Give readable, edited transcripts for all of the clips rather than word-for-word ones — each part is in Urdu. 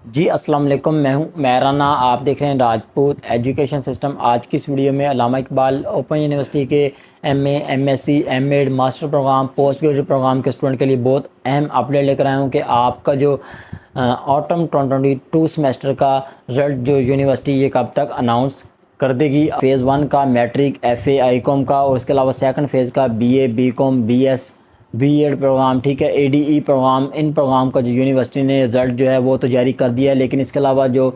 جی السلام علیکم، میں ہوں میرانا، آپ دیکھ رہے ہیں راجپوت ایجوکیشن سسٹم۔ آج کی اس ویڈیو میں علامہ اقبال اوپن یونیورسٹی کے M A, M S C, M Ed, master program, post graduate program کے اسٹوڈنٹ کے لیے بہت اہم اپڈیٹ لے کر آیا ہوں کہ آپ کا جو آٹم 2022 سمیسٹر کا رزلٹ جو یونیورسٹی یہ کب تک اناؤنس کر دے گی۔ فیز 1 کا میٹرک، ایف اے، آئی کام کا، اور اس کے علاوہ سیکنڈ فیز کا B A, B Com, B S, B Ed programme, ٹھیک ہے، اے ڈی ای پروگرام، ان پروگرام کا جو یونیورسٹی نے رزلٹ جو ہے وہ تو جاری کر دیا ہے، لیکن اس کے علاوہ جو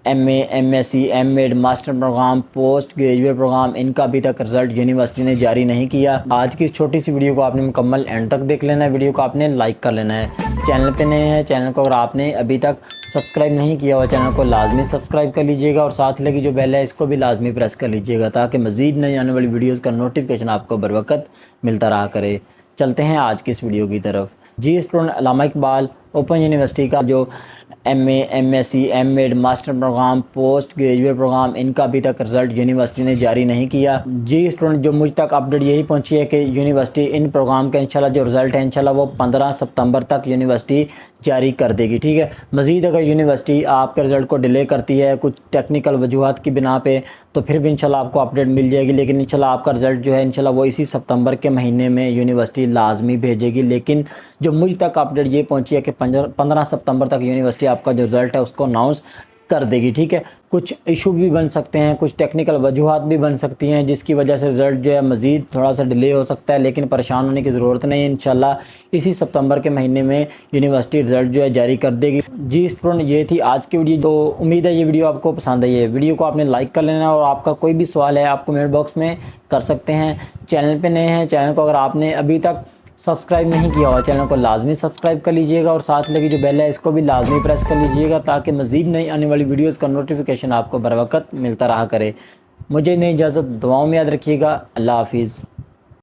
M A, M S C, M Ed, master program, post graduate program, ان کا ابھی تک رزلٹ یونیورسٹی نے جاری نہیں کیا۔ آج کی اس چھوٹی سی ویڈیو کو آپ نے مکمل اینڈ تک دیکھ لینا ہے، ویڈیو کو آپ نے لائک کر لینا ہے۔ چینل پہ نئے ہیں، چینل کو اگر آپ نے ابھی تک سبسکرائب نہیں کیا ہوا چینل کو لازمی سبسکرائب کر لیجئے گا، اور ساتھ لگی جو بیل ہے اس کو بھی لازمی پریس کر لیجئے گا تاکہ مزید نئی آنے والی ویڈیوز کا نوٹیفیکیشن آپ کو بروقت ملتا رہا کرے۔ چلتے ہیں آج کی اس ویڈیو کی طرف۔ جی اسٹوڈنٹ، علامہ اقبال اوپن یونیورسٹی کا جو M A, M S C, M Ed, master program, post graduate program, ان کا ابھی تک رزلٹ یونیورسٹی نے جاری نہیں کیا۔ جی اسٹوڈنٹ، جو مجھ تک اپڈیٹ یہی پہنچی ہے کہ یونیورسٹی ان پروگرام کا انشاءاللہ جو رزلٹ ہے انشاءاللہ وہ 15 ستمبر تک یونیورسٹی جاری کر دے گی، ٹھیک ہے۔ مزید اگر یونیورسٹی آپ کے رزلٹ کو ڈیلے کرتی ہے کچھ ٹیکنیکل وجوہات کی بنا پہ تو پھر بھی انشاءاللہ آپ کو اپڈیٹ مل جائے گی، لیکن انشاءاللہ آپ کا رزلٹ جو ہے انشاءاللہ وہ اسی ستمبر کے مہینے میں یونیورسٹی لازمی بھیجے گی۔ لیکن جو مجھ تک اپڈیٹ یہ پہنچی ہے کہ 15 ستمبر تک یونیورسٹی آپ کا جو رزلٹ ہے اس کو اناؤنس کر دے گی، ٹھیک ہے۔ کچھ ایشو بھی بن سکتے ہیں، کچھ ٹیکنیکل وجوہات بھی بن سکتی ہیں جس کی وجہ سے رزلٹ جو ہے مزید تھوڑا سا ڈیلے ہو سکتا ہے، لیکن پریشان ہونے کی ضرورت نہیں ہے۔ انشاءاللہ اسی ستمبر کے مہینے میں یونیورسٹی رزلٹ جو ہے جاری کر دے گی۔ جی اسٹوڈنٹ، یہ تھی آج کی ویڈیو، تو امید ہے یہ ویڈیو آپ کو پسند آئی ہے۔ ویڈیو کو آپ نے لائک کر لینا، اور آپ کا کوئی بھی سوال ہے آپ کمنٹ باکس میں کر سکتے ہیں۔ چینل پہ نئے ہیں، چینل کو اگر آپ نے ابھی تک سبسکرائب نہیں کیا ہوا چینل کو لازمی سبسکرائب کر لیجئے گا، اور ساتھ لگی جو بیل ہے اس کو بھی لازمی پریس کر لیجئے گا تاکہ مزید نئی آنے والی ویڈیوز کا نوٹیفیکیشن آپ کو بروقت ملتا رہا کرے۔ مجھے نہیں اجازت، دعاؤں میں یاد رکھیے گا۔ اللہ حافظ۔